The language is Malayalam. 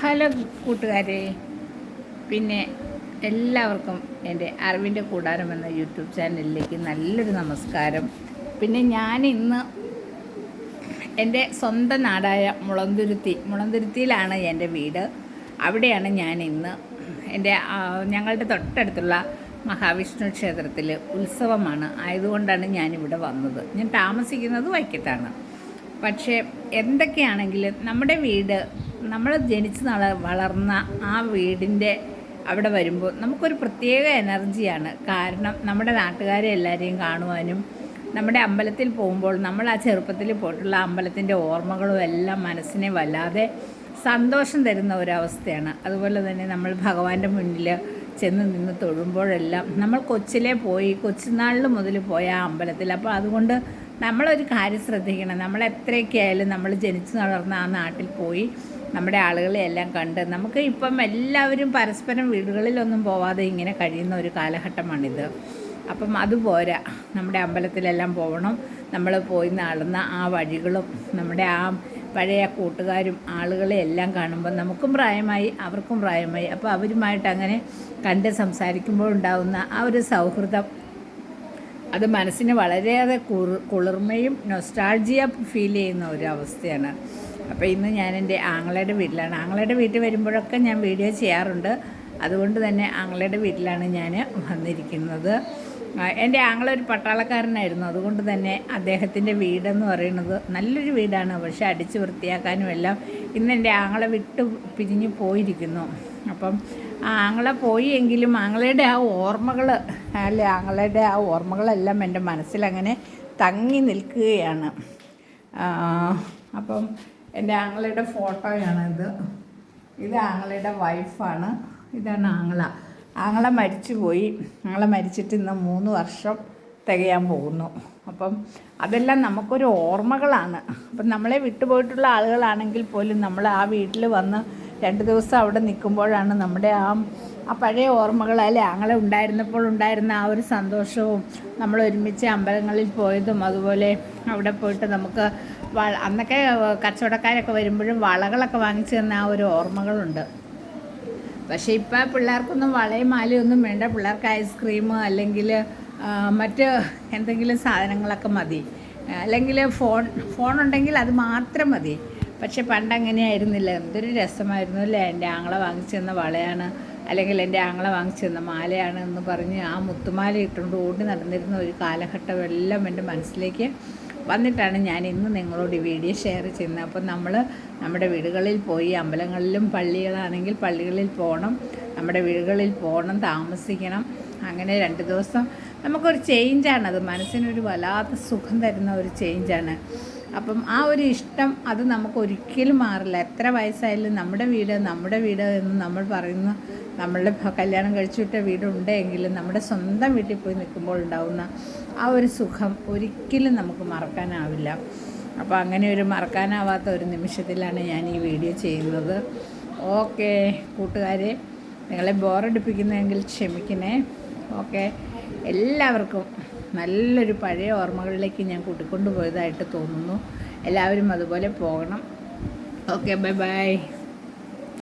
ഹലോ കൂട്ടുകാരെ, പിന്നെ എല്ലാവർക്കും എൻ്റെ അറിവിൻ്റെ കൂടാരം എന്ന യൂട്യൂബ് ചാനലിലേക്ക് നല്ലൊരു നമസ്കാരം. പിന്നെ ഞാൻ ഇന്ന് എൻ്റെ സ്വന്തം നാടായ മുളന്തുരുത്തിയിലാണ് എൻ്റെ വീട്. അവിടെയാണ് ഞാൻ ഇന്ന് ഞങ്ങളുടെ തൊട്ടടുത്തുള്ള മഹാവിഷ്ണു ക്ഷേത്രത്തിൽ ഉത്സവമാണ് ആയതുകൊണ്ടാണ് ഞാനിവിടെ വന്നത്. ഞാൻ താമസിക്കുന്നത് വൈക്കത്താണ്. പക്ഷേ എന്തൊക്കെയാണെങ്കിലും നമ്മുടെ വീട്, നമ്മൾ ജനിച്ച് വളർന്ന ആ വീടിൻ്റെ അവിടെ വരുമ്പോൾ നമുക്കൊരു പ്രത്യേക എനർജിയാണ്. കാരണം നമ്മുടെ നാട്ടുകാരെ എല്ലാവരെയും കാണുവാനും നമ്മുടെ അമ്പലത്തിൽ പോകുമ്പോൾ നമ്മൾ ആ ചെറുപ്പത്തിൽ പോയിട്ടുള്ള അമ്പലത്തിൻ്റെ ഓർമ്മകളും എല്ലാം മനസ്സിനെ വല്ലാതെ സന്തോഷം തരുന്ന ഒരവസ്ഥയാണ്. അതുപോലെ തന്നെ നമ്മൾ ഭഗവാന്റെ മുന്നിൽ ചെന്ന് നിന്ന് തൊഴുമ്പോഴെല്ലാം നമ്മൾ കൊച്ചുനാളിൽ മുതൽ പോയ ആ അമ്പലത്തിൽ. അപ്പോൾ അതുകൊണ്ട് നമ്മളൊരു കാര്യം ശ്രദ്ധിക്കണം. നമ്മൾ എത്രയൊക്കെ ആയാലും നമ്മൾ ജനിച്ചു വളർന്ന ആ നാട്ടിൽ പോയി നമ്മുടെ ആളുകളെ എല്ലാം കണ്ട് നമുക്ക് ഇപ്പം എല്ലാവരും പരസ്പരം വീടുകളിലൊന്നും പോവാതെ ഇങ്ങനെ കഴിയുന്ന ഒരു കാലഘട്ടമാണിത്. അപ്പം അതുപോരാ, നമ്മുടെ അമ്പലത്തിലെല്ലാം പോകണം. നമ്മൾ പോയി നടന്ന ആ വഴികളും നമ്മുടെ ആ പഴയ കൂട്ടുകാരും ആളുകളെ എല്ലാം കാണുമ്പോൾ നമുക്കും പ്രായമായി, അവർക്കും പ്രായമായി. അപ്പോൾ അവരുമായിട്ട് അങ്ങനെ കണ്ട് സംസാരിക്കുമ്പോൾ ഉണ്ടാകുന്ന ആ ഒരു സൗഹൃദം, അത് മനസ്സിന് വളരെയേറെ കുളിർമയും നൊസ്റ്റാൾജിയ ഫീൽ ചെയ്യുന്ന ഒരു അവസ്ഥയാണ്. അപ്പോൾ ഇന്ന് ഞാൻ എൻ്റെ ആങ്ങളയുടെ വീട്ടിലാണ്. ആങ്ങളയുടെ വീട്ടിൽ വരുമ്പോഴൊക്കെ ഞാൻ വീഡിയോ ചെയ്യാറുണ്ട്. അതുകൊണ്ട് തന്നെ ആങ്ങളയുടെ വീട്ടിലാണ് ഞാൻ വന്നിരിക്കുന്നത്. എൻ്റെ ആങ്ങള ഒരു പട്ടാളക്കാരനായിരുന്നു. അതുകൊണ്ട് തന്നെ അദ്ദേഹത്തിൻ്റെ വീടെന്ന് പറയുന്നത് നല്ലൊരു വീടാണ്. പക്ഷേ അടിച്ച് വൃത്തിയാക്കാനും എല്ലാം ഇന്ന് എൻ്റെ ആങ്ങളെ പിരിഞ്ഞു പോയിരിക്കുന്നു. അപ്പം ആങ്ങളെ പോയി എങ്കിലും ആങ്ങളയുടെ ആ ഓർമ്മകളെല്ലാം എൻ്റെ മനസ്സിലങ്ങനെ തങ്ങി നിൽക്കുകയാണ്. അപ്പം എൻ്റെ ആങ്ങളയുടെ ഫോട്ടോയാണിത്. ഇത് ആങ്ങളയുടെ വൈഫാണ്. ഇതാണ് ആങ്ങള മരിച്ചുപോയി. ആങ്ങളെ മരിച്ചിട്ട് ഇന്ന് 3 വർഷം തികയാൻ പോകുന്നു. അപ്പം അതെല്ലാം നമുക്കൊരു ഓർമ്മകളാണ്. അപ്പം നമ്മളെ വിട്ടുപോയിട്ടുള്ള ആളുകളാണെങ്കിൽ പോലും നമ്മൾ ആ വീട്ടിൽ വന്ന് 2 ദിവസം അവിടെ നിൽക്കുമ്പോഴാണ് നമ്മുടെ ആ പഴയ ഓർമ്മകൾ, അല്ലെ ആങ്ങളെ ഉണ്ടായിരുന്നപ്പോൾ ഉണ്ടായിരുന്ന ആ ഒരു സന്തോഷവും, നമ്മൾ ഒരുമിച്ച് അമ്പലങ്ങളിൽ പോയതും, അതുപോലെ അവിടെ പോയിട്ട് നമുക്ക് അന്നൊക്കെ കച്ചവടക്കാരൊക്കെ വരുമ്പോഴും വളകളൊക്കെ വാങ്ങിച്ചു തന്ന ആ ഒരു ഓർമ്മകളുണ്ട്. പക്ഷേ ഇപ്പോൾ പിള്ളേർക്കൊന്നും വളയും മാലയൊന്നും വേണ്ട. പിള്ളേർക്ക് ഐസ്ക്രീം അല്ലെങ്കിൽ മറ്റ് എന്തെങ്കിലും സാധനങ്ങളൊക്കെ മതി, അല്ലെങ്കിൽ ഫോൺ ഉണ്ടെങ്കിൽ അത് മാത്രം മതി. പക്ഷെ പണ്ടങ്ങനെയായിരുന്നില്ല. എന്തൊരു രസമായിരുന്നു അല്ലേ? എൻ്റെ ആങ്ങളെ വാങ്ങിച്ചു തന്ന വളയാണ്, അല്ലെങ്കിൽ എൻ്റെ ആങ്ങളെ വാങ്ങിച്ചു തന്ന മാലയാണ് എന്ന് പറഞ്ഞ് ആ മുത്തുമാല ഇട്ടുകൊണ്ട് ഓടി നടന്നിരുന്ന ഒരു കാലഘട്ടം എല്ലാം എൻ്റെ മനസ്സിലേക്ക് വന്നിട്ടാണ് ഞാൻ ഇന്ന് നിങ്ങളോട് ഈ വീഡിയോ ഷെയർ ചെയ്യുന്നത്. അപ്പം നമ്മൾ നമ്മുടെ വീടുകളിൽ പോയി, അമ്പലങ്ങളിലും പള്ളികളാണെങ്കിൽ പള്ളികളിൽ പോകണം, നമ്മുടെ വീടുകളിൽ പോകണം, താമസിക്കണം. അങ്ങനെ 2 ദിവസം നമുക്കൊരു ചേഞ്ചാണത്. മനസ്സിനൊരു വല്ലാത്ത സുഖം തരുന്ന ഒരു ചേഞ്ചാണ്. അപ്പം ആ ഒരു ഇഷ്ടം അത് നമുക്ക് ഒരിക്കലും മാറില്ല. എത്ര വയസ്സായാലും നമ്മുടെ വീട് എന്ന് നമ്മൾ പറയുന്നു. നമ്മളുടെ കല്യാണം കഴിച്ചുവിട്ട വീടുണ്ടെങ്കിലും നമ്മുടെ സ്വന്തം വീട്ടിൽ പോയി നിൽക്കുമ്പോൾ ഉണ്ടാകുന്ന ആ ഒരു സുഖം ഒരിക്കലും നമുക്ക് മറക്കാനാവില്ല. അപ്പോൾ അങ്ങനെ ഒരു മറക്കാനാവാത്ത ഒരു നിമിഷത്തിലാണ് ഞാൻ ഈ വീഡിയോ ചെയ്യുന്നത്. ഓക്കെ കൂട്ടുകാരെ, നിങ്ങളെ ബോറടിപ്പിക്കുന്നതെങ്കിൽ ക്ഷമിക്കണേ. ഓക്കെ, എല്ലാവർക്കും നല്ലൊരു പഴയ ഓർമ്മകളിലേക്ക് ഞാൻ കൂട്ടിക്കൊണ്ടു പോയതായിട്ട് തോന്നുന്നു. എല്ലാവരും അതുപോലെ പോകണം. Okay, bye bye.